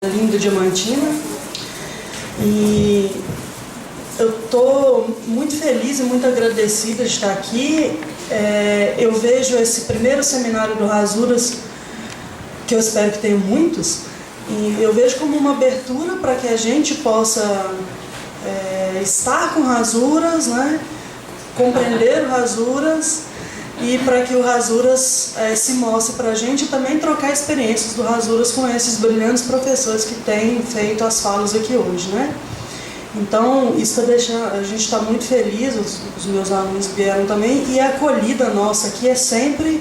Linda Diamantina, e eu estou muito feliz e muito agradecida de estar aqui. Eu vejo esse primeiro seminário do Rasuras, que eu espero que tenha muitos, e eu vejo como uma abertura para que a gente possa estar com Rasuras, né? Compreender o Rasuras, e para que o Rasuras se mostre para a gente e também trocar experiências do Rasuras com esses brilhantes professores que têm feito as falas aqui hoje, né? Então, isso a gente está muito feliz, os meus alunos vieram também, e a acolhida nossa aqui é sempre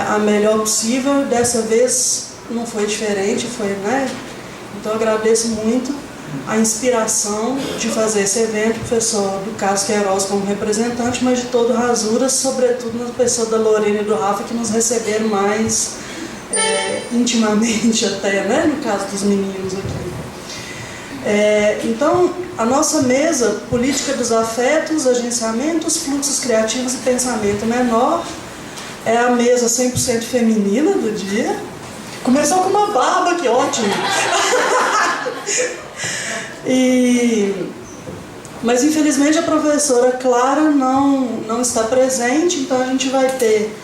a melhor possível. Dessa vez não foi diferente, né? Então, eu agradeço muito a inspiração de fazer esse evento, o professor do Carlos Queiroz como representante, mas de todo o Rasuras, sobretudo na pessoa da Lorena e do Rafa, que nos receberam mais intimamente até, né, no caso dos meninos aqui. Então, a nossa mesa, Política dos Afetos, Agenciamentos, Fluxos Criativos e Pensamento Menor, é a mesa 100% feminina do dia. Começou com uma barba, que ótimo! Mas infelizmente a professora Clara não está presente, então a gente vai ter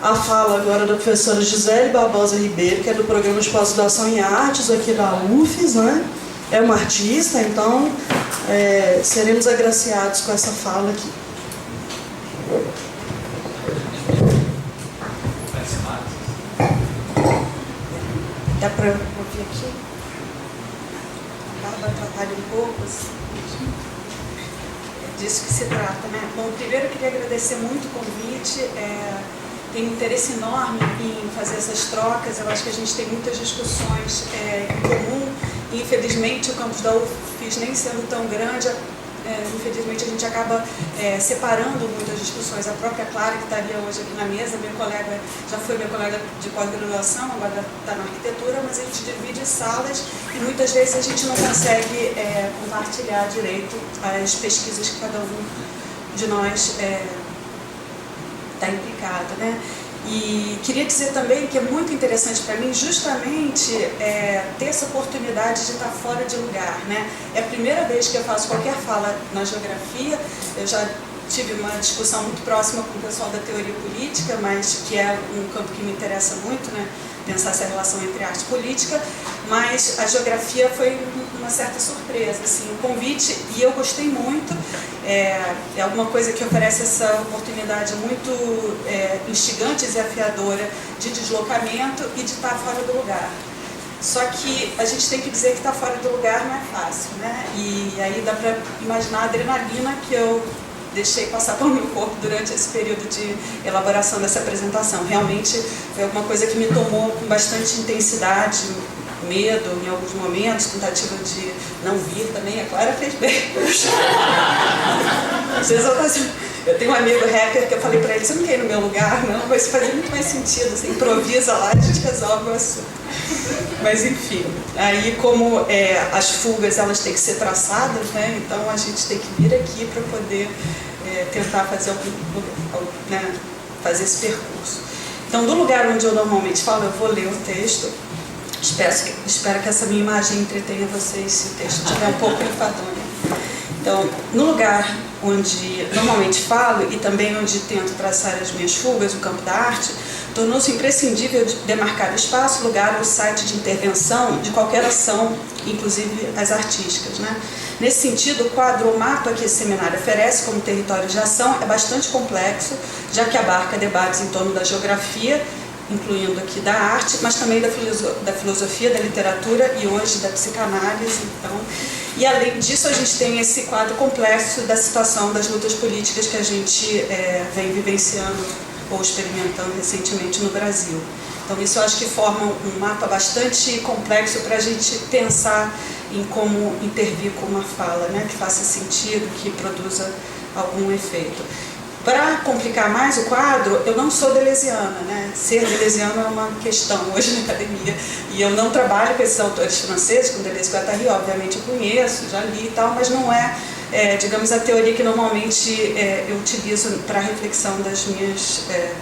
a fala agora da professora Gisele Barbosa Ribeiro, que é do Programa de Pós-Graduação em Artes aqui da UFES, né? É uma artista, então seremos agraciados com essa fala aqui. Dá para ouvir aqui? A barba atrapalha um pouco, assim. É disso que se trata, né? Bom, primeiro eu queria agradecer muito o convite. Tenho um interesse enorme em fazer essas trocas. Eu acho que a gente tem muitas discussões em comum. E, infelizmente, o campus da UFES nem sendo tão grande, infelizmente a gente acaba separando muitas discussões. A própria Clara, que estaria hoje aqui na mesa, minha colega, já foi minha colega de pós-graduação, agora está na arquitetura, mas a gente divide salas e muitas vezes a gente não consegue compartilhar direito as pesquisas que cada um de nós está implicado, né? E queria dizer também que é muito interessante para mim justamente ter essa oportunidade de estar fora de lugar, né? É a primeira vez que eu faço qualquer fala na geografia. Eu já tive uma discussão muito próxima com o pessoal da teoria política, mas que é um campo que me interessa muito, né? Pensar essa relação entre arte e política, mas a geografia foi uma certa surpresa, assim, o convite, e eu gostei muito. É alguma coisa que oferece essa oportunidade muito instigante e desafiadora de deslocamento e de estar fora do lugar. Só que a gente tem que dizer que estar fora do lugar não é fácil, né? E aí dá para imaginar a adrenalina que eu deixei passar pelo meu corpo durante esse período de elaboração dessa apresentação. Realmente foi alguma coisa que me tomou com bastante intensidade, medo em alguns momentos, tentativa de não vir também. A Clara fez bem. Às vezes eu tenho um amigo rapper que eu falei pra ele: você não quer ir no meu lugar? Não, vai fazer muito mais sentido, você improvisa lá, a gente resolve o assunto. Mas enfim, aí como as fugas elas têm que ser traçadas, né? Então a gente tem que vir aqui para poder tentar fazer fazer esse percurso. Então, do lugar onde eu normalmente falo, eu vou ler o texto. Espero que essa minha imagem entretenha vocês, se o texto estiver um pouco enfadonho. Então, no lugar onde normalmente falo e também onde tento traçar as minhas fugas, o campo da arte, tornou-se imprescindível demarcar o espaço, lugar ou site de intervenção de qualquer ação, inclusive as artísticas, né? Nesse sentido, o quadro ou mapa que esse seminário oferece como território de ação é bastante complexo, já que abarca debates em torno da geografia, incluindo aqui da arte, mas também da filosofia, da literatura e hoje da psicanálise. Então, e além disso, a gente tem esse quadro complexo da situação das lutas políticas que a gente vem vivenciando ou experimentando recentemente no Brasil. Então, isso eu acho que forma um mapa bastante complexo para a gente pensar em como intervir com uma fala, né, que faça sentido, que produza algum efeito. Para complicar mais o quadro, eu não sou deleuziana, né? Ser deleuziana é uma questão hoje na academia. E eu não trabalho com esses autores franceses, com Deleuze e Guattari, obviamente eu conheço, já li e tal, mas não é digamos, a teoria que normalmente eu utilizo para a reflexão das minhas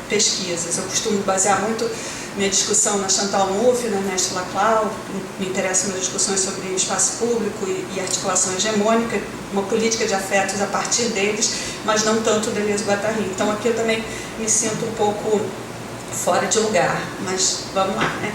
pesquisas. Eu costumo basear muito minha discussão na Chantal Mouffe, na Ernest Laclau, me interessam minhas discussões sobre espaço público e articulação hegemônica, uma política de afetos a partir deles, mas não tanto Deleuze e Guattari. Então aqui eu também me sinto um pouco fora de lugar, mas vamos lá, né?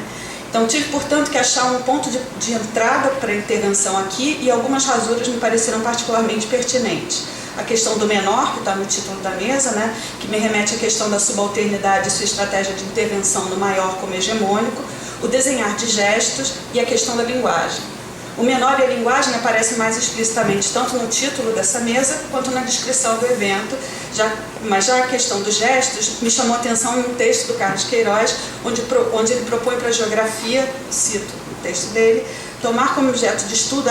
Então tive, portanto, que achar um ponto de entrada para a intervenção aqui e algumas rasuras me pareceram particularmente pertinentes. A questão do menor, que está no título da mesa, né, que me remete à questão da subalternidade e sua estratégia de intervenção no maior como hegemônico, o desenhar de gestos e a questão da linguagem. O menor e a linguagem aparecem mais explicitamente tanto no título dessa mesa quanto na descrição do evento, mas já a questão dos gestos me chamou a atenção em um texto do Carlos Queiroz, onde ele propõe para a geografia, cito o texto dele, tomar como objeto de estudo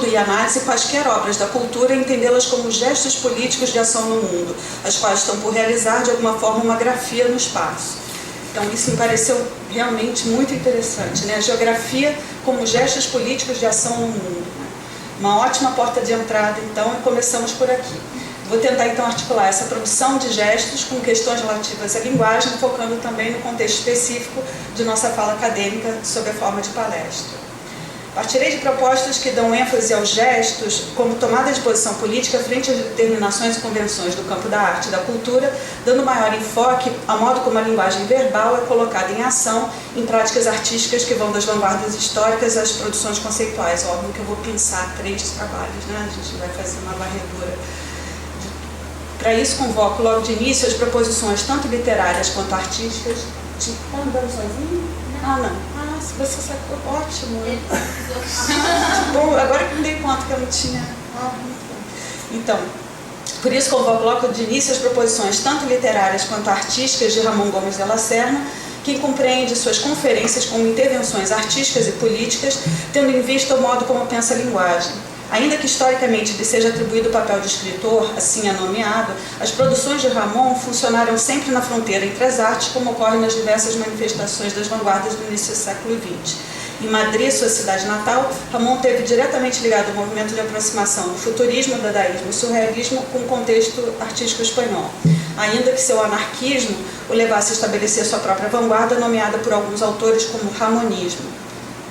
e análise quaisquer obras da cultura e entendê-las como gestos políticos de ação no mundo, as quais estão por realizar de alguma forma uma grafia no espaço. Então isso me pareceu realmente muito interessante, né? A geografia como gestos políticos de ação no mundo, né? Uma ótima porta de entrada, então, e começamos por aqui. Vou tentar então articular essa produção de gestos com questões relativas à linguagem, focando também no contexto específico de nossa fala acadêmica sob a forma de palestra. Partirei de propostas que dão ênfase aos gestos como tomada de posição política frente às determinações e convenções do campo da arte e da cultura, dando maior enfoque ao modo como a linguagem verbal é colocada em ação em práticas artísticas que vão das vanguardas históricas às produções conceituais. Óbvio que eu vou pensar 3 trabalhos, né? A gente vai fazer uma varredura. Para isso, convoco logo de início as proposições tanto literárias quanto artísticas. Está andando sozinho? Ah, não. Se você sacou, ótimo. Bom, agora que me dei conta que eu não tinha. Muito bom. Então, por isso convoco logo de início as proposições tanto literárias quanto artísticas de Ramon Gomes de la Serna, que compreende suas conferências como intervenções artísticas e políticas, tendo em vista o modo como pensa a linguagem. Ainda que historicamente lhe seja atribuído o papel de escritor, assim é nomeado, as produções de Ramon funcionaram sempre na fronteira entre as artes, como ocorre nas diversas manifestações das vanguardas do início do século XX. Em Madrid, sua cidade natal, Ramon teve diretamente ligado ao movimento de aproximação do futurismo, dadaísmo e surrealismo com o contexto artístico espanhol, ainda que seu anarquismo o levasse a estabelecer sua própria vanguarda, nomeada por alguns autores como ramonismo,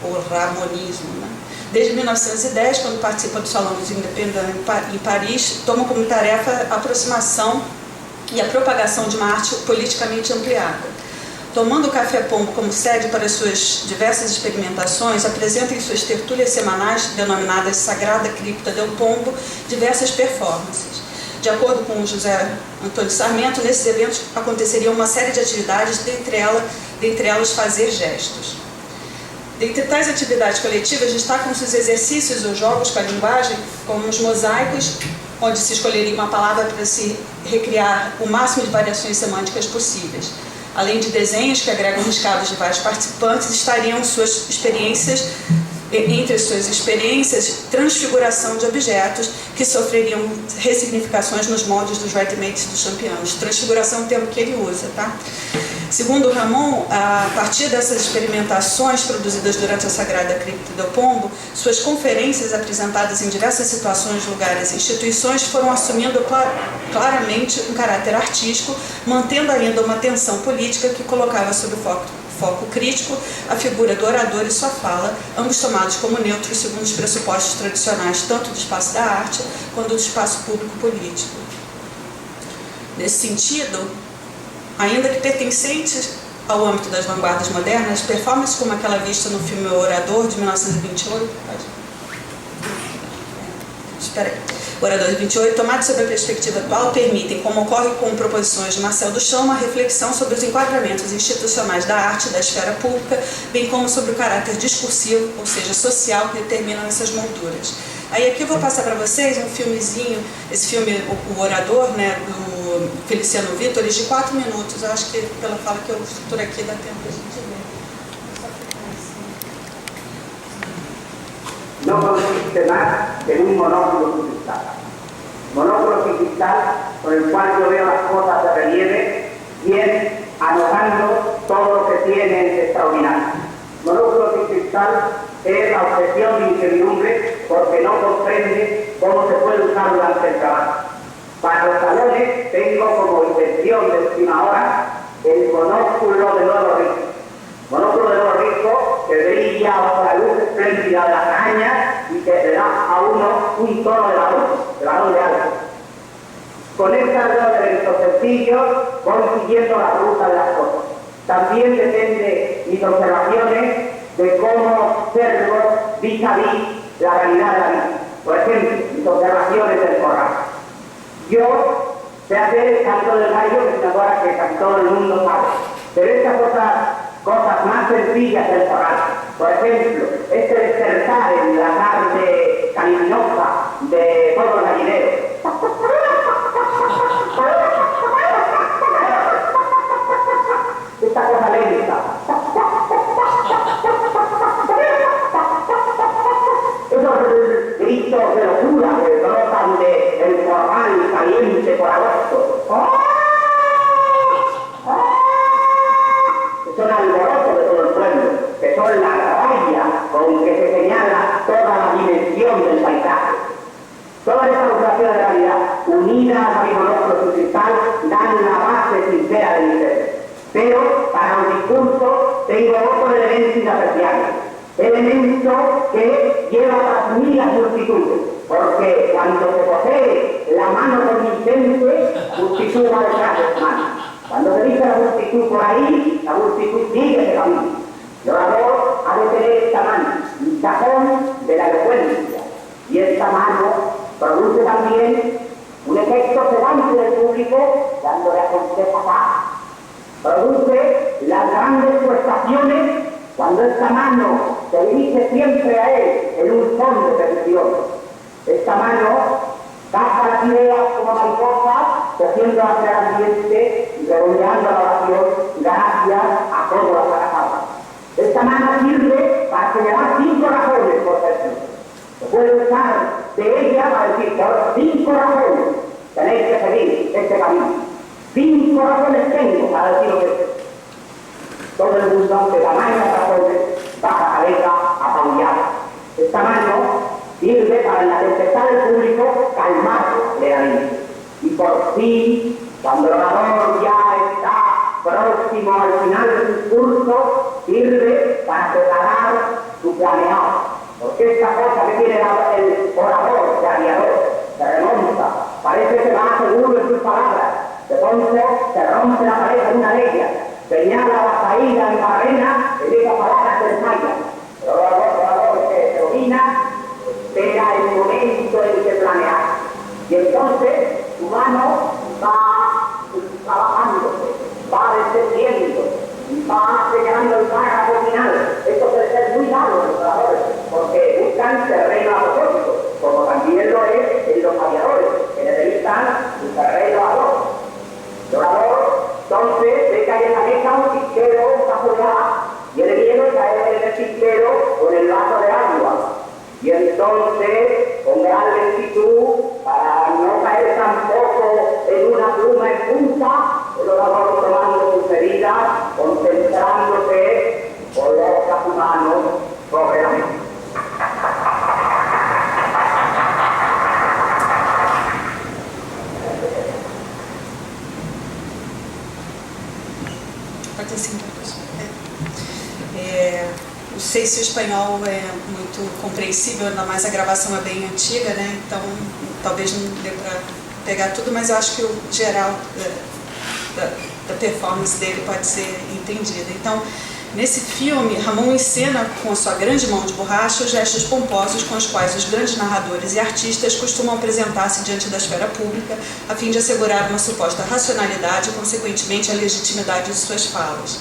ou ramonismo, né? Desde 1910, quando participa do Salão dos Independentes em Paris, toma como tarefa a aproximação e a propagação de uma arte politicamente ampliada. Tomando o Café Pombo como sede para suas diversas experimentações, apresenta em suas tertúlias semanais, denominadas Sagrada Cripta del Pombo, diversas performances. De acordo com José Antônio Sarmento, nesses eventos aconteceria uma série de atividades, dentre elas fazer gestos. Dentre tais atividades coletivas, destacam-se os exercícios ou jogos com a linguagem, como os mosaicos, onde se escolheria uma palavra para se recriar o máximo de variações semânticas possíveis. Além de desenhos que agregam riscados de vários participantes, estariam entre as suas experiências, transfiguração de objetos que sofreriam ressignificações nos moldes dos ready-mades dos champions. Transfiguração é um termo que ele usa, tá? Segundo Ramon, a partir dessas experimentações produzidas durante a Sagrada Cripta del Pombo, suas conferências apresentadas em diversas situações, lugares e instituições foram assumindo claramente um caráter artístico, mantendo ainda uma tensão política que colocava sob foco crítico a figura do orador e sua fala, ambos tomados como neutros segundo os pressupostos tradicionais tanto do espaço da arte quanto do espaço público político. Nesse sentido, ainda que pertencentes ao âmbito das vanguardas modernas, performances como aquela vista no filme O Orador, de 1928, O Orador de 28, tomados sob a perspectiva atual, permitem, como ocorre com proposições de Marcel Duchamp, uma reflexão sobre os enquadramentos institucionais da arte e da esfera pública, bem como sobre o caráter discursivo, ou seja, social, que determinam essas molduras. Aí aqui eu vou passar para vocês um filmezinho, esse filme O Orador, né, do Feliciano Vítoris, de 4 minutos. Eu acho que pela fala que eu estruturo aqui dá tempo da gente ver. No consiste más en un monóculo sin cristal. Monóculo sin cristal con el cual yo veo las cosas de relieve, bien anotando todo lo que tiene de extraordinario. Monóculo sin cristal es la obsesión de incertidumbre porque no comprende cómo se puede usar durante el trabajo. Para los salones tengo como invención de última hora el monóculo de Nuevo Rico. Monóculo de Nuevo Rico que brilla bajo la luz espléndida de la caña y que le da a uno un tono de varón de algo. Con estas dos elementos sencillos voy siguiendo la ruta de las cosas. También depende mis observaciones de cómo observo vis a vis la realidad de la vida. Por ejemplo, mis observaciones del corral. Yo sé hacer el canto del gallo, que es una cosa que casi todo el mundo sabe. Pero estas cosas más sencillas del corral, por ejemplo, este despertar en la tarde caliminosa de todos los gallineros. Esta cosa lenta. Esos gritos de locura que brotan del corral caliente por agosto. Que son alborotos de todo el pueblo, que son la raya con que se señala toda la dimensión del paisaje. Todas estas observaciones de realidad, unidas a mi monóculo cristal, dan la base sincera de mi ser. Pero para un discurso tengo otro elemento inapreciable, elemento que lleva a asumir las multitudes, porque cuando se posee la mano convincente, la multitud va detrás de su mano. Cuando se dice la multitud por ahí, la multitud sigue ese camino. El orador ha de tener esta mano, un cajón de la elocuencia, y esta mano produce también un efecto sedante del público, dándole a conocer paz. Produce las grandes prestaciones cuando esta mano se dirige siempre a él en un son de petición. Esta mano capta las ideas como mariposas, cogiendo hacia el ambiente y redondeando la oración gracias a todas las agasadas. Esta mano sirve para señalar 5 razones por ejemplo. Se puede usar de ella para decir por 5 razones tenéis que seguir este camino. 5 razones tengo para decir lo que es. Todo el mundo de tamaño razones baja la cabeza apabullada. Esta mano sirve para en la tempestad del público calmarlo plenamente. Y por fin, cuando el orador ya está próximo al final del discurso, sirve para preparar su planeado. Porque esta cosa que tiene el orador de aviador se remonta, parece que va seguro en sus palabras. De pronto se rompe la pareja de una de ellas, señala la caída en la arena, y esa palabra se desmaya. El orador que se domina, espera el momento en que planea. Y entonces su mano va trabajándose, va descendiendo, va señalando el párrafo final. Esto puede ser muy largo en los oradores, porque buscan terreno a propósito, como también lo es en los aviadores, que necesitan un terreno a dos. El orador, entonces, ve caer en la mesa un tintero, un vaso de agua, y el hielo cae en el tintero con el vaso de agua. Y entonces, con gran lentitud, para no caer tampoco en una pluma en punta, el orador tomando sus medidas, concentrándose, coloca su mano sobre la mesa. Pode ser sim, professor. Não sei se o espanhol é muito compreensível, ainda mais a gravação é bem antiga, né? Então talvez não dê para pegar tudo, mas eu acho que o geral da performance dele pode ser entendida. Então, nesse filme, Ramon encena com a sua grande mão de borracha os gestos pomposos com os quais os grandes narradores e artistas costumam apresentar-se diante da esfera pública a fim de assegurar uma suposta racionalidade e, consequentemente, a legitimidade de suas falas.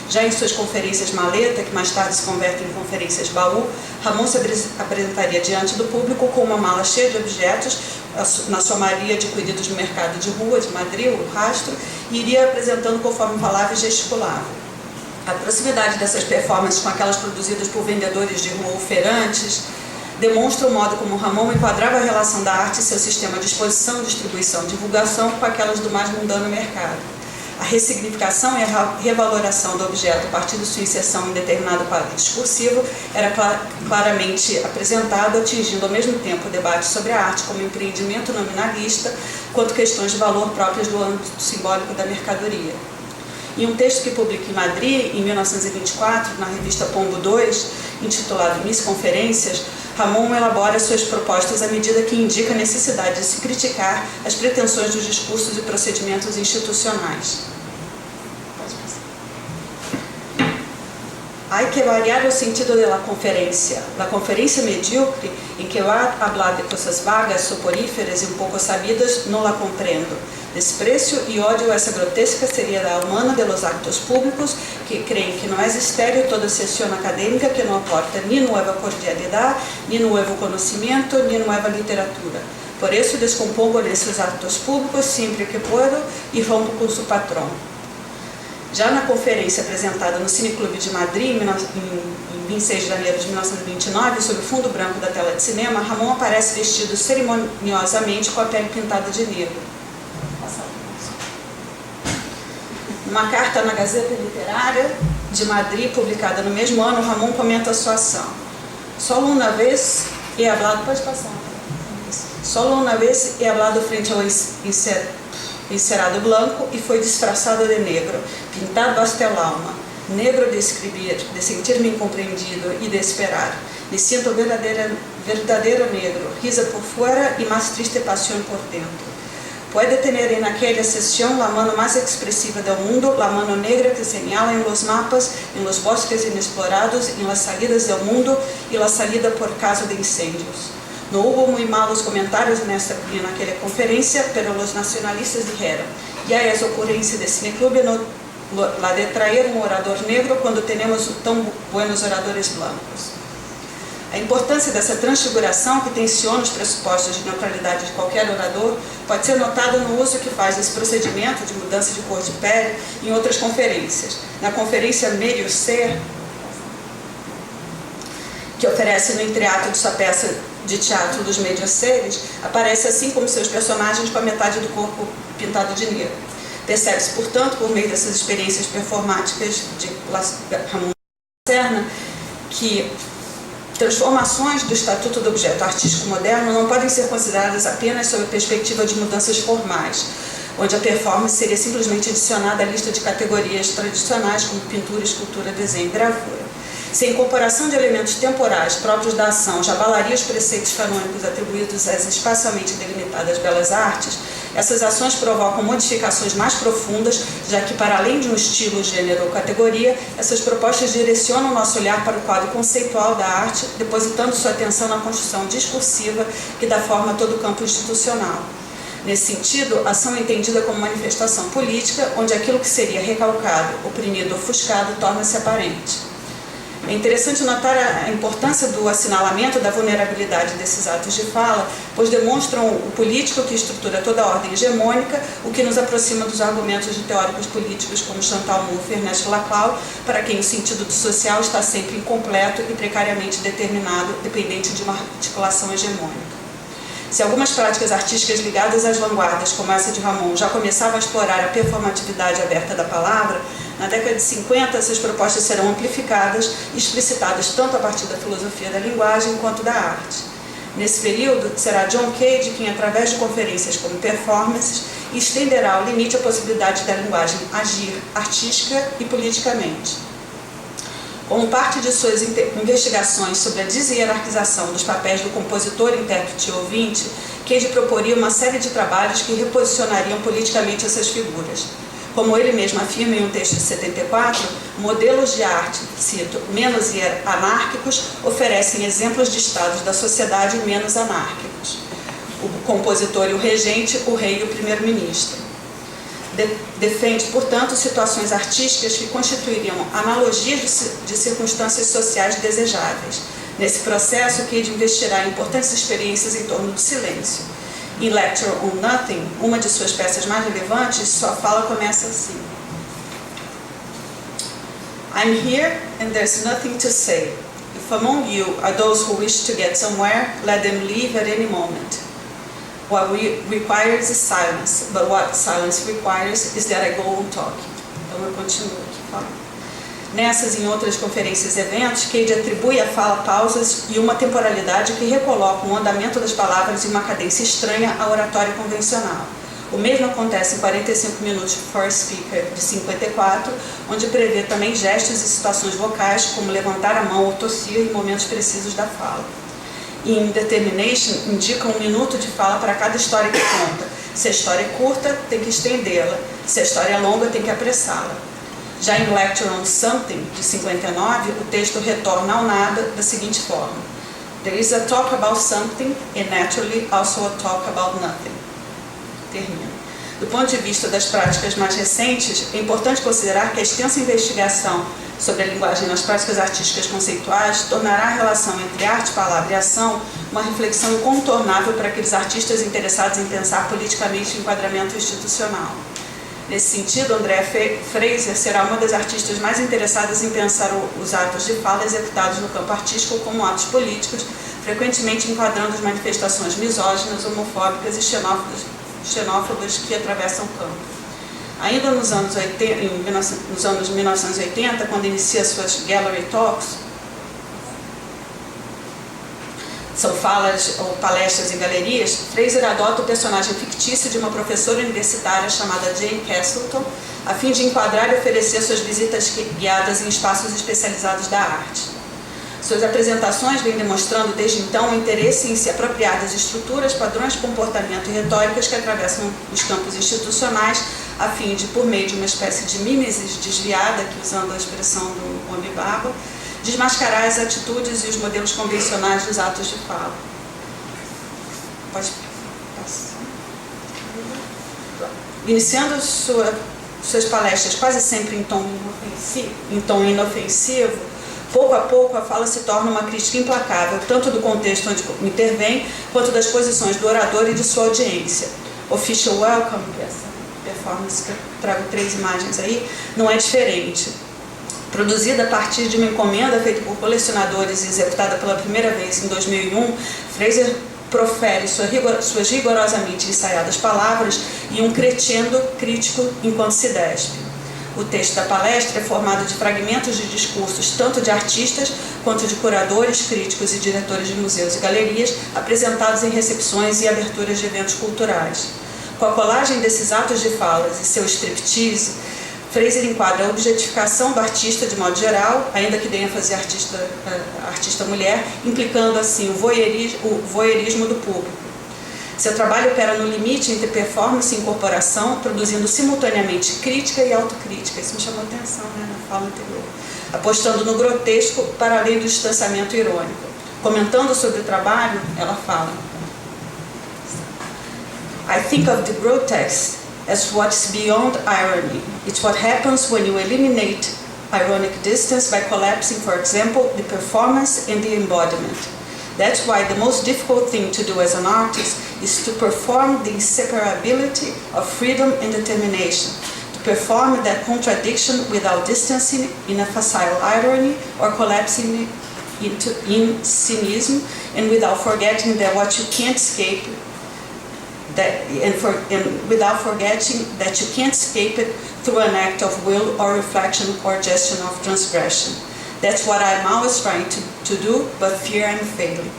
Já em suas conferências maleta, que mais tarde se convertem em conferências baú, Ramon se apresentaria diante do público com uma mala cheia de objetos, na sua maioria adquiridos no mercado de rua de Madrid, o rastro, e iria apresentando conforme falava e gesticulava. A proximidade dessas performances com aquelas produzidas por vendedores de rua ou feirantes demonstra o modo como Ramon enquadrava a relação da arte e seu sistema de exposição, distribuição e divulgação com aquelas do mais mundano mercado. A ressignificação e a revaloração do objeto a partir de sua inserção em determinado quadro discursivo era claramente apresentado, atingindo ao mesmo tempo o debate sobre a arte como empreendimento nominalista, quanto questões de valor próprias do âmbito simbólico da mercadoria. Em um texto que publica em Madrid, em 1924, na revista Pombo II, intitulado Miss Conferências, Ramon elabora suas propostas à medida que indica a necessidade de se criticar as pretensões dos discursos e procedimentos institucionais. Hay que variar el sentido de la conferencia medíocre en que va a hablar de cosas vagas, soporíferas y un poco sabidas, no la comprendo. Desprecio y odio a esa grotesca seriedad humana de los actos públicos que creen que no es estéril toda sesión académica que no aporta ni nueva cordialidad, ni nuevo conocimiento, ni nueva literatura. Por eso descompongo nesses actos públicos sempre que puedo e rompo com seu patrão. Já na conferência apresentada no Cineclube de Madrid, em 26 de janeiro de 1929, sob o fundo branco da tela de cinema, Ramon aparece vestido cerimoniosamente com a pele pintada de negro. Numa carta na Gazeta Literária de Madrid, publicada no mesmo ano, Ramon comenta a sua ação. Solo una vez he hablado, pode passar. Solo una vez he hablado frente ao encerado blanco e foi disfrazado de negro, pintado hasta el alma, negro de escrever, de sentir-me incompreendido e de esperar. Me siento verdadeiro negro, risa por fuera e mais triste pasión por dentro. Puede tener en aquella sesión la mano más expresiva del mundo, la mano negra que señala en los mapas, en los bosques inexplorados, en las salidas del mundo y la salida por caso de incendios. No hubo muy malos comentarios en aquella conferencia, pero los nacionalistas dijeron, ya es ocurrencia de Cineclube la de traer un orador negro cuando tenemos tão buenos oradores blancos. A importância dessa transfiguração que tensiona os pressupostos de neutralidade de qualquer orador pode ser notada no uso que faz desse procedimento de mudança de cor de pele em outras conferências. Na conferência Medio Ser, que oferece no entreato de sua peça de teatro dos Medioseres, aparece assim como seus personagens com a metade do corpo pintado de negro. Percebe-se, portanto, por meio dessas experiências performáticas de Ramon Serna, que transformações do estatuto do objeto artístico moderno não podem ser consideradas apenas sob a perspectiva de mudanças formais, onde a performance seria simplesmente adicionada à lista de categorias tradicionais como pintura, escultura, desenho e gravura. Se a incorporação de elementos temporais próprios da ação já abalaria os preceitos canônicos atribuídos às espacialmente delimitadas belas artes, essas ações provocam modificações mais profundas, já que, para além de um estilo, gênero ou categoria, essas propostas direcionam nosso olhar para o quadro conceitual da arte, depositando sua atenção na construção discursiva que dá forma a todo o campo institucional. Nesse sentido, a ação é entendida como manifestação política, onde aquilo que seria recalcado, oprimido ou ofuscado torna-se aparente. É interessante notar a importância do assinalamento da vulnerabilidade desses atos de fala, pois demonstram o político que estrutura toda a ordem hegemônica, o que nos aproxima dos argumentos de teóricos políticos como Chantal Mouffe e Ernesto Laclau, para quem o sentido do social está sempre incompleto e precariamente determinado, dependente de uma articulação hegemônica. Se algumas práticas artísticas ligadas às vanguardas, como essa de Ramon, já começavam a explorar a performatividade aberta da palavra, na década de 50 essas propostas serão amplificadas e explicitadas tanto a partir da filosofia da linguagem quanto da arte. Nesse período, será John Cage quem, através de conferências como performances, estenderá ao limite a possibilidade da linguagem agir artística e politicamente. Como parte de suas investigações sobre a deshierarquização dos papéis do compositor, intérprete e ouvinte, Cage proporia uma série de trabalhos que reposicionariam politicamente essas figuras. Como ele mesmo afirma em um texto de 74, modelos de arte, cito, menos anárquicos oferecem exemplos de estados da sociedade menos anárquicos. O compositor e o regente, o rei e o primeiro-ministro. Defende, portanto, situações artísticas que constituiriam analogias de circunstâncias sociais desejáveis. Nesse processo, Cage investirá em importantes experiências em torno do silêncio. Em Lecture on Nothing, uma de suas peças mais relevantes, sua fala começa assim: I'm here and there's nothing to say. If among you are those who wish to get somewhere, let them leave at any moment. What requires is silence, but what silence requires is that I go on talking. Então eu continuo aqui falando. Nessas e em outras conferências e eventos, Cade atribui à fala pausas e uma temporalidade que recolocam o andamento das palavras em uma cadência estranha à oratória convencional. O mesmo acontece em 45 minutos for Speaker, de 54, onde prevê também gestos e situações vocais, como levantar a mão ou tossir em momentos precisos da fala. E Indetermination indica 1 minuto de fala para cada história que conta. Se a história é curta, tem que estendê-la. Se a história é longa, tem que apressá-la. Já em Lecture on Something, de 59, o texto retorna ao nada da seguinte forma: There is a talk about something and naturally also a talk about nothing. Termina. Do ponto de vista das práticas mais recentes, é importante considerar que a extensa investigação sobre a linguagem nas práticas artísticas conceituais tornará a relação entre arte, palavra e ação uma reflexão incontornável para aqueles artistas interessados em pensar politicamente o enquadramento institucional. Nesse sentido, Andrea Fraser será uma das artistas mais interessadas em pensar os atos de fala executados no campo artístico como atos políticos, frequentemente enquadrando as manifestações misóginas, homofóbicas e xenófobas que atravessam o campo. Ainda nos anos 1980, quando inicia suas Gallery Talks, são falas ou palestras em galerias, Fraser adota o personagem fictício de uma professora universitária chamada Jane Castleton, a fim de enquadrar e oferecer suas visitas guiadas em espaços especializados da arte. Suas apresentações vêm demonstrando desde então o interesse em se apropriar das estruturas, padrões de comportamento e retóricas que atravessam os campos institucionais, a fim de, por meio de uma espécie de mimesis desviada, que usando a expressão do Homem Barba, desmascarar as atitudes e os modelos convencionais dos atos de fala. Pode passar. Iniciando suas palestras quase sempre em tom inofensivo, pouco a pouco a fala se torna uma crítica implacável, tanto do contexto onde intervém, quanto das posições do orador e de sua audiência. Official Welcome, essa performance que eu trago 3 imagens aí, não é diferente. Produzida a partir de uma encomenda feita por colecionadores e executada pela primeira vez em 2001, Fraser profere suas rigorosamente ensaiadas palavras e um crescendo crítico enquanto se despe. O texto da palestra é formado de fragmentos de discursos tanto de artistas quanto de curadores, críticos e diretores de museus e galerias, apresentados em recepções e aberturas de eventos culturais. Com a colagem desses atos de falas e seu striptease, Fraser enquadra a objetificação do artista de modo geral, ainda que dê ênfase à artista mulher, implicando assim o voyeurismo do público. Seu trabalho opera no limite entre performance e incorporação, produzindo simultaneamente crítica e autocrítica. Isso me chamou a atenção, né, na fala anterior. Apostando no grotesco para além do distanciamento irônico. Comentando sobre o trabalho, ela fala: I think of the grotesque as what's beyond irony. It's what happens when you eliminate ironic distance by collapsing, for example, the performance and the embodiment. That's why the most difficult thing to do as an artist is to perform the inseparability of freedom and determination, to perform that contradiction without distancing in a facile irony or collapsing in cynicism, and without forgetting that what you can't escape without forgetting that you can't escape it through an act of will or reflection or gesture of transgression. That's what I'm always trying to do, but fear I'm failing.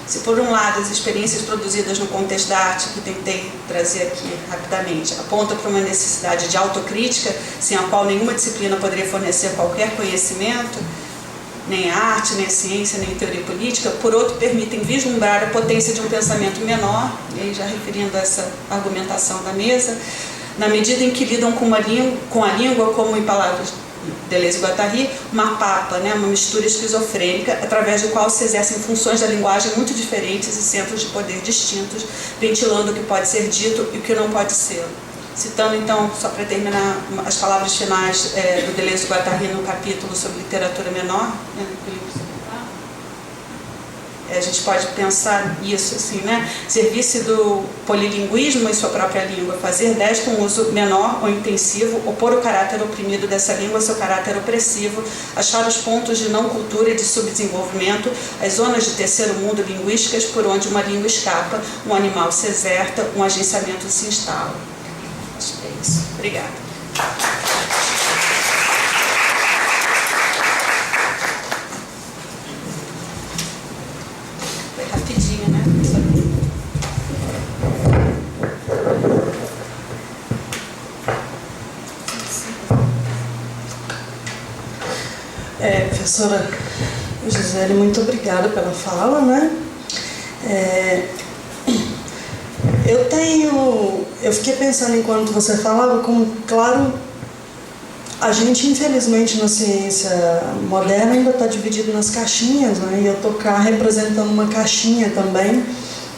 Se por um lado as experiências produzidas no contexto da arte, que tentei trazer aqui rapidamente, apontam para uma necessidade de autocrítica, sem a qual nenhuma disciplina poderia fornecer qualquer conhecimento, nem a arte, nem a ciência, nem a teoria política, por outro, permitem vislumbrar a potência de um pensamento menor, e aí já referindo a essa argumentação da mesa, na medida em que lidam com a língua, como em palavras de Deleuze e Guattari, uma papa, né, uma mistura esquizofrênica, através do qual se exercem funções da linguagem muito diferentes e centros de poder distintos, ventilando o que pode ser dito e o que não pode ser. Citando, então, só para terminar, as palavras finais do Deleuze e Guattari no capítulo sobre literatura menor, né, A gente pode pensar isso assim, né? Servir-se do polilinguismo em sua própria língua, fazer desta um uso menor ou intensivo, opor o caráter oprimido dessa língua ao seu caráter opressivo, achar os pontos de não cultura e de subdesenvolvimento, as zonas de terceiro mundo linguísticas por onde uma língua escapa, um animal se exerta, um agenciamento se instala. Acho que é isso. Obrigada. Foi rapidinho, né? Professora Gisele, muito obrigada pela fala, né? Eu fiquei pensando enquanto você falava, como, claro, a gente, infelizmente, na ciência moderna ainda está dividido nas caixinhas, né? E eu estou cá representando uma caixinha também,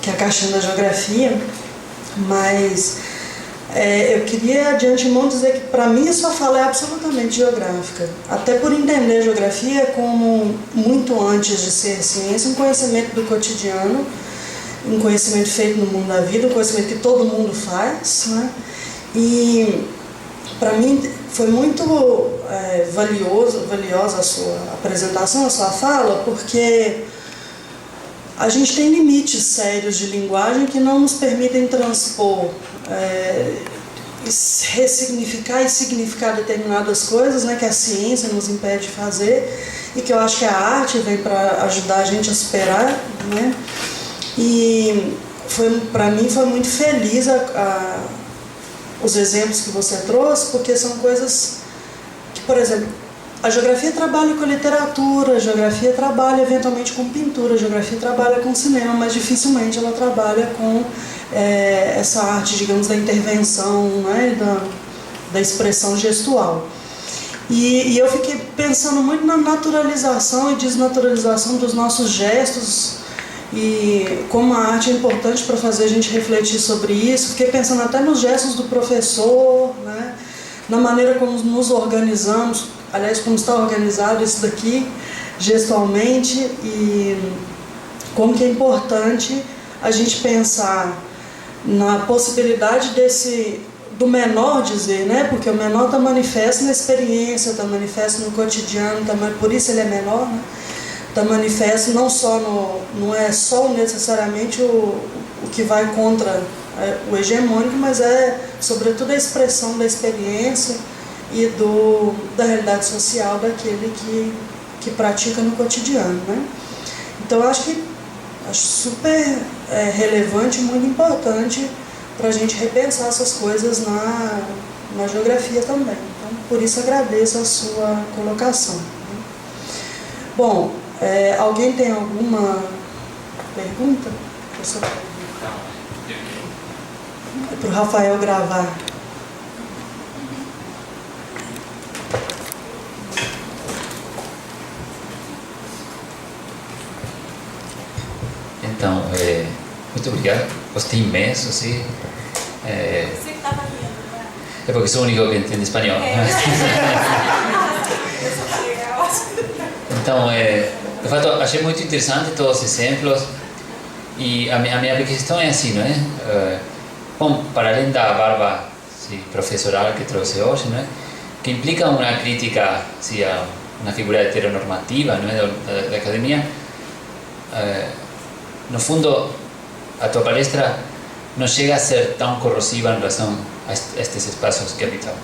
que é a caixinha da geografia, mas eu queria, de antemão, dizer que, para mim, a sua fala é absolutamente geográfica. Até por entender a geografia como, muito antes de ser ciência, um conhecimento do cotidiano, um conhecimento feito no mundo da vida, um conhecimento que todo mundo faz, né? E, para mim, foi muito valiosa a sua apresentação, a sua fala, porque a gente tem limites sérios de linguagem que não nos permitem transpor, ressignificar e significar determinadas coisas, né, que a ciência nos impede de fazer, e que eu acho que a arte vem para ajudar a gente a superar, né? E para mim foi muito feliz os exemplos que você trouxe, porque são coisas que, por exemplo, a geografia trabalha com literatura, a geografia trabalha eventualmente com pintura, a geografia trabalha com cinema, mas dificilmente ela trabalha com essa arte, digamos, da intervenção, né, da expressão gestual. E eu fiquei pensando muito na naturalização e desnaturalização dos nossos gestos, e como a arte é importante para fazer a gente refletir sobre isso. Fiquei pensando até nos gestos do professor, né? Na maneira como nos organizamos, aliás, como está organizado isso daqui gestualmente, e como que é importante a gente pensar na possibilidade do menor dizer, né? Porque o menor está manifesto na experiência, está manifesto no cotidiano, por isso ele é menor, né? Está manifesto não é só necessariamente o que vai contra o hegemônico, mas sobretudo a expressão da experiência e da realidade social daquele que pratica no cotidiano, né? Então eu acho super relevante e muito importante para a gente repensar essas coisas na geografia também. Então, por isso agradeço a sua colocação, né? Bom, alguém tem alguma pergunta? É para o Rafael gravar. Então, muito obrigado. Gostei imenso, sim. Você que estava rindo, né? É porque sou o único que entende espanhol. Então, de fato, achei muito interessante todos os exemplos. E a minha questão é assim, não é? Bom, para além da barba professoral que trouxe hoje, não é? Que implica uma crítica a uma figura heteronormativa, não é? Da academia, no fundo, a tua palestra não chega a ser tão corrosiva em relação a estes espaços que habitamos.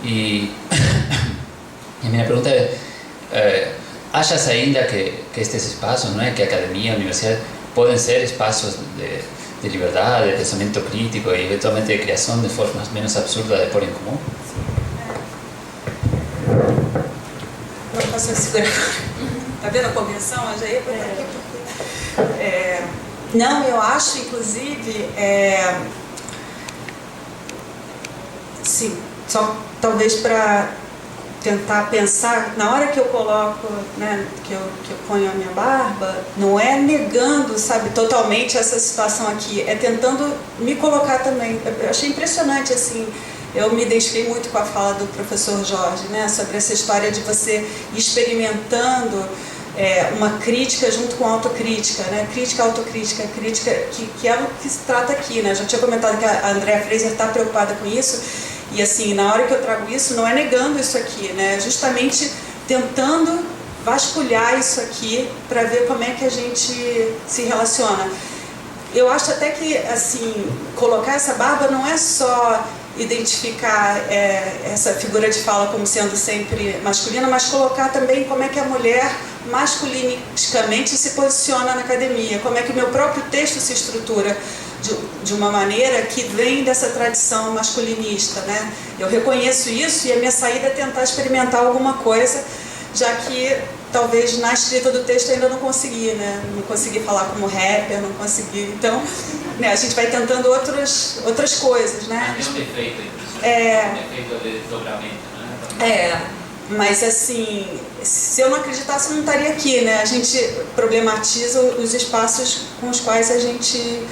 E a minha pergunta é, achas ainda que estes espaços, não é? Que a academia, a universidade, podem ser espaços de liberdade, de pensamento crítico e eventualmente de criação de formas menos absurdas de pôr em comum? Não posso segurar. Está vendo a convenção? Eu já ia por aqui porque... Não, eu acho, inclusive, sim, só talvez para tentar pensar, na hora que eu coloco, né, que eu ponho a minha barba, não é negando, sabe, totalmente essa situação aqui, é tentando me colocar também. Eu achei impressionante, assim, eu me identifiquei muito com a fala do professor Jorge, né, sobre essa história de você ir experimentando uma crítica junto com autocrítica, né? Crítica, autocrítica, crítica, que é o que se trata aqui, né? Já tinha comentado que a Andrea Fraser está preocupada com isso, e assim, na hora que eu trago isso, não é negando isso aqui, né? Justamente tentando vasculhar isso aqui para ver como é que a gente se relaciona. Eu acho até que, assim, colocar essa barba não é só identificar essa figura de fala como sendo sempre masculina, mas colocar também como é que a mulher masculinisticamente se posiciona na academia, como é que o meu próprio texto se estrutura de uma maneira que vem dessa tradição masculinista, né? Eu reconheço isso e a minha saída é tentar experimentar alguma coisa, já que talvez na escrita do texto ainda não consegui, né? Não consegui falar como rapper, não consegui. Então, né, a gente vai tentando outras coisas, né? Tem um defeito, defeito de desdobramento, né? Mas assim, se eu não acreditasse, eu não estaria aqui, né? A gente problematiza os espaços com os quais a gente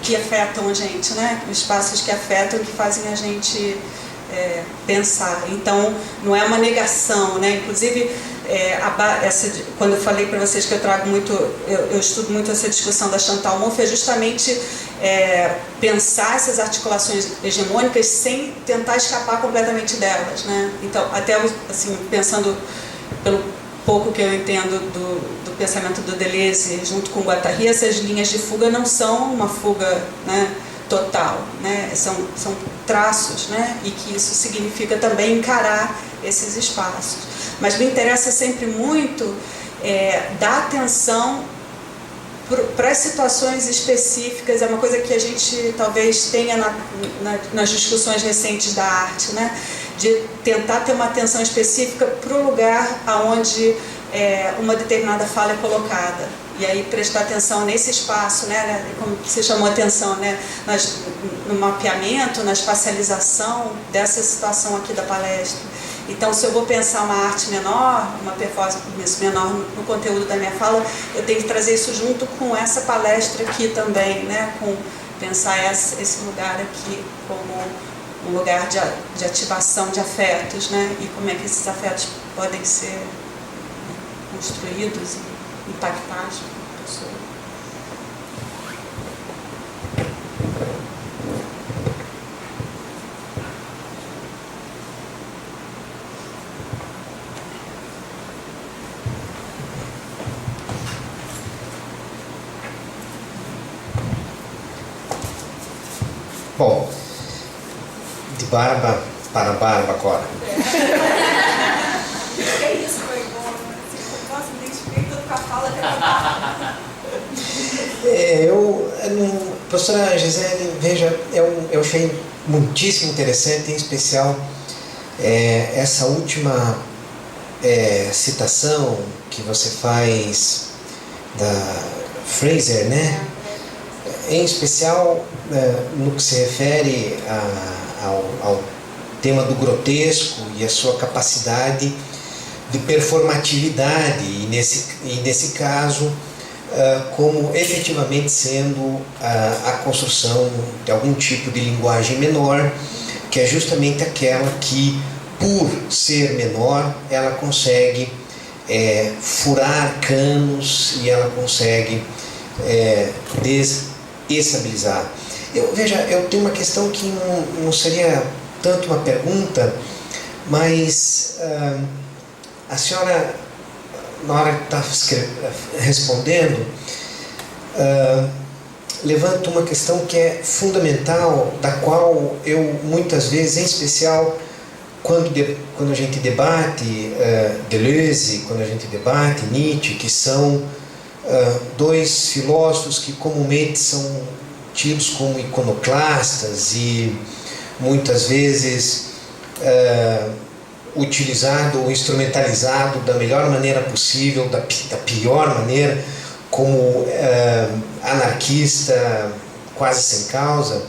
que afetam a gente, né? Os espaços que afetam, que fazem a gente pensar. Então, não é uma negação, né? Inclusive, quando eu falei para vocês que eu trago muito, eu estudo muito essa discussão da Chantal Mouffe, é justamente pensar essas articulações hegemônicas sem tentar escapar completamente delas, né? Então, até assim, pensando pelo pouco que eu entendo do pensamento do Deleuze junto com Guattari, essas linhas de fuga não são uma fuga, né, total, né? São traços, né? E que isso significa também encarar esses espaços. Mas me interessa sempre muito dar atenção para as situações específicas. É uma coisa que a gente talvez tenha nas discussões recentes da arte, né? De tentar ter uma atenção específica para o lugar onde uma determinada fala é colocada. E aí prestar atenção nesse espaço, né, como você chamou a atenção, né, no mapeamento, na espacialização dessa situação aqui da palestra. Então, se eu vou pensar uma arte menor, uma performance menor no conteúdo da minha fala, eu tenho que trazer isso junto com essa palestra aqui também, né, com pensar esse lugar aqui como um lugar de ativação de afetos, né, e como é que esses afetos podem ser construídos e impactados na pessoa. Bom, de barba para barba agora. É isso, foi bom. Nossa, me identifiquei tanto com a fala. Professora Gisele, veja, eu achei muitíssimo interessante, em especial essa última citação que você faz da Fraser, né? Em especial no que se refere ao tema do grotesco e a sua capacidade de performatividade, e nesse caso como efetivamente sendo a construção de algum tipo de linguagem menor, que é justamente aquela que, por ser menor, ela consegue furar canos e ela consegue desestabilizar. Eu tenho uma questão que não seria tanto uma pergunta, mas a senhora, na hora que está respondendo, levanta uma questão que é fundamental, da qual eu muitas vezes, em especial quando a gente debate Deleuze, quando a gente debate Nietzsche, que são dois filósofos que comumente são tidos como iconoclastas e muitas vezes utilizado ou instrumentalizado da melhor maneira possível, da pior maneira, como anarquista quase sem causa.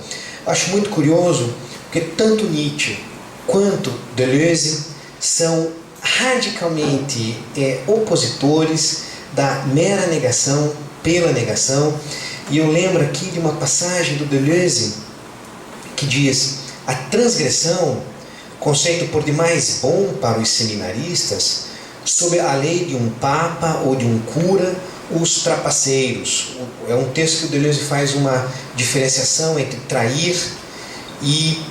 Acho muito curioso, porque tanto Nietzsche quanto Deleuze são radicalmente opositores da mera negação pela negação. E eu lembro aqui de uma passagem do Deleuze que diz: a transgressão, conceito por demais bom para os seminaristas, sob a lei de um papa ou de um cura, os trapaceiros. É um texto que o Deleuze faz uma diferenciação entre trair e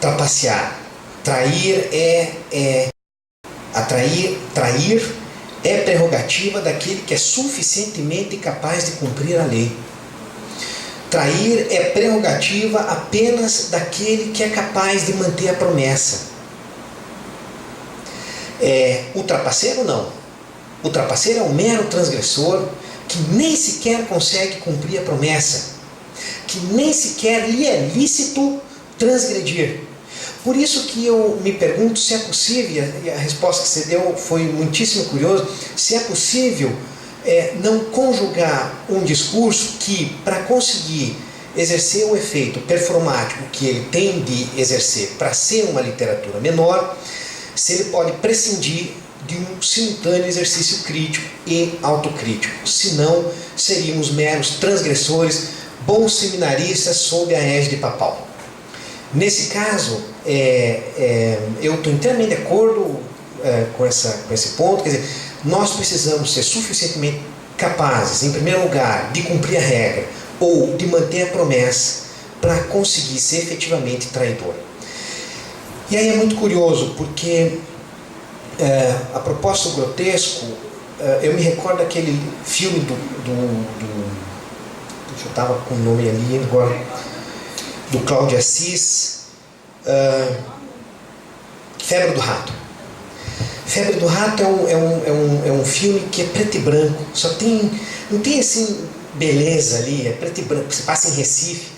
trapacear. Trair trair é prerrogativa daquele que é suficientemente capaz de cumprir a lei. Trair é prerrogativa apenas daquele que é capaz de manter a promessa. O trapaceiro não. O trapaceiro é um mero transgressor que nem sequer consegue cumprir a promessa, que nem sequer lhe é lícito transgredir. Por isso que eu me pergunto se é possível, e a resposta que você deu foi muitíssimo curiosa, se é possível não conjugar um discurso que, para conseguir exercer o efeito performático que ele tem de exercer para ser uma literatura menor, se ele pode prescindir de um simultâneo exercício crítico e autocrítico. Senão, seríamos meros transgressores, bons seminaristas sob a égide papal. Nesse caso, eu estou inteiramente de acordo com esse ponto. Quer dizer, nós precisamos ser suficientemente capazes, em primeiro lugar, de cumprir a regra ou de manter a promessa para conseguir ser efetivamente traidor. E aí é muito curioso, porque a propósito do grotesco, eu me recordo daquele filme eu estava com o nome ali agora, do Cláudio Assis, Febre do Rato. Febre do Rato é um filme que é preto e branco, não tem assim beleza ali, é preto e branco, se passa em Recife.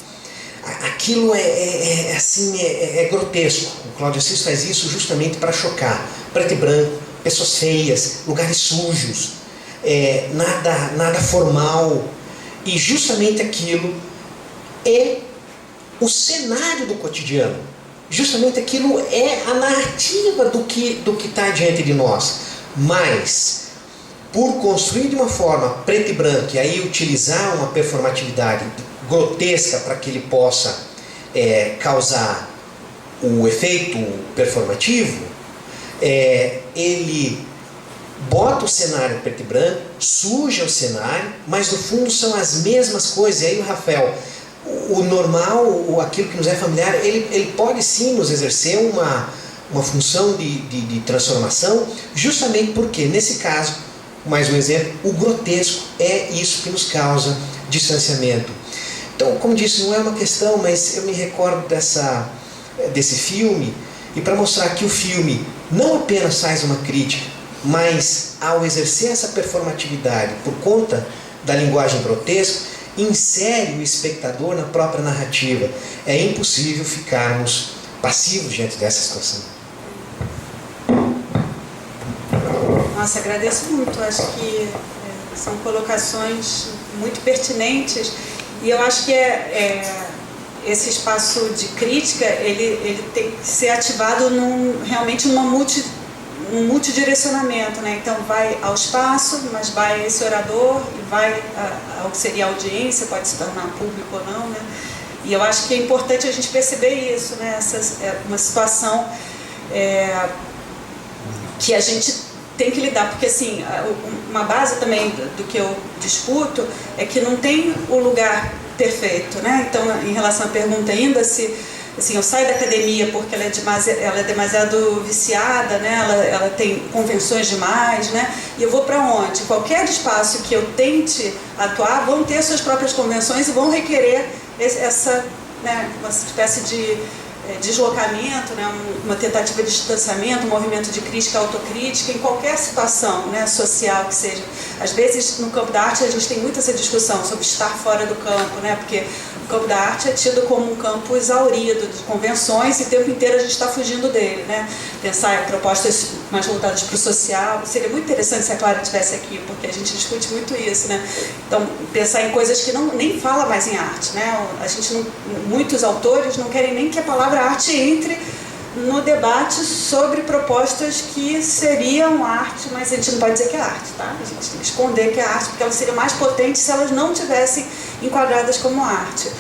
Aquilo é grotesco. O Cláudio Assis faz isso justamente para chocar. Preto e branco, pessoas feias, lugares sujos, nada formal. E justamente aquilo é o cenário do cotidiano. Justamente aquilo é a narrativa do que está diante de nós. Mas, por construir de uma forma preta e branca, e aí utilizar uma performatividade grotesca para que ele possa causar o efeito performativo, ele bota o cenário preto e branco, suja o cenário, mas no fundo são as mesmas coisas. E aí o Rafael, o normal, aquilo que nos é familiar, ele pode sim nos exercer uma função de transformação, justamente porque, nesse caso, mais um exemplo, o grotesco é isso que nos causa distanciamento. Então, como disse, não é uma questão, mas eu me recordo desse filme, e para mostrar que o filme não apenas faz uma crítica, mas ao exercer essa performatividade por conta da linguagem grotesca, insere o espectador na própria narrativa. É impossível ficarmos passivos diante dessa situação. Nossa, agradeço muito. Acho que são colocações muito pertinentes. E eu acho que esse espaço de crítica, ele tem que ser ativado realmente um multidirecionamento, né? Então vai ao espaço, mas vai a esse orador, e vai ao que seria a audiência, pode se tornar público ou não, né? E eu acho que é importante a gente perceber isso, né? Uma situação que a gente tem que lidar, porque assim, uma base também do que eu discuto é que não tem o lugar perfeito, né? Então, em relação à pergunta ainda, se assim, eu saio da academia porque ela é demasiado viciada, né? Ela tem convenções demais, né? E eu vou para onde? Qualquer espaço que eu tente atuar vão ter suas próprias convenções e vão requerer uma espécie de deslocamento, né? Uma tentativa de distanciamento, um movimento de crítica, autocrítica, em qualquer situação, né? Social que seja. Às vezes, no campo da arte, a gente tem muito essa discussão sobre estar fora do campo, né? Porque o campo da arte é tido como um campo exaurido de convenções e o tempo inteiro a gente está fugindo dele, né? Pensar em propostas mais voltadas para o social. Seria muito interessante se a Clara estivesse aqui, porque a gente discute muito isso, né? Então, pensar em coisas que nem fala mais em arte, né? Muitos autores não querem nem que a palavra arte entre no debate sobre propostas que seriam arte, mas a gente não pode dizer que é arte, tá? A gente tem que esconder que é arte, porque elas seriam mais potentes se elas não tivessem enquadradas como arte.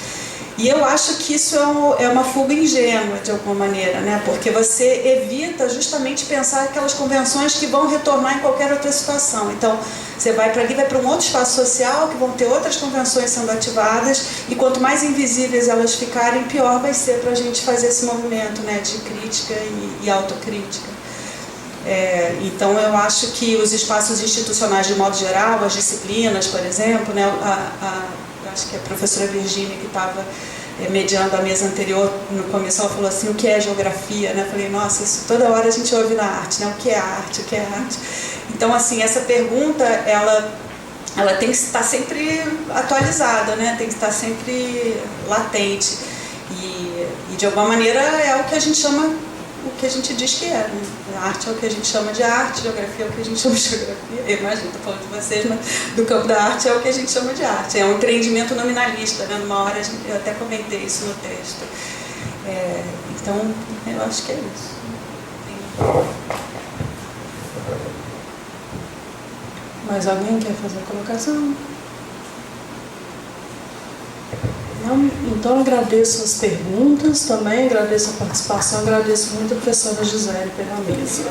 E eu acho que isso é uma fuga ingênua, de alguma maneira, né? Porque você evita justamente pensar aquelas convenções que vão retornar em qualquer outra situação. Então, você vai para ali, vai para um outro espaço social, que vão ter outras convenções sendo ativadas, e quanto mais invisíveis elas ficarem, pior vai ser para a gente fazer esse movimento, né, de crítica e autocrítica. Então, eu acho que os espaços institucionais, de modo geral, as disciplinas, por exemplo, né, acho que a professora Virgínia, que estava mediando a mesa anterior, no começo ela falou assim, o que é geografia, né? Eu falei, nossa, isso toda hora a gente ouve na arte, né? O que é arte, o que é arte? Então, assim, essa pergunta, ela tem que estar sempre atualizada, né? Tem que estar sempre latente. E de alguma maneira, é o que a gente chama, o que a gente diz que é, né? A arte é o que a gente chama de arte, geografia é o que a gente chama de geografia. Eu imagino, estou falando de vocês, mas do campo da arte é o que a gente chama de arte. É um empreendimento nominalista, né? Numa hora eu até comentei isso no texto. Então, eu acho que é isso. Mais alguém quer fazer a colocação? Não? Então, agradeço as perguntas também, agradeço a participação, agradeço muito a professora Gisele pela mesa.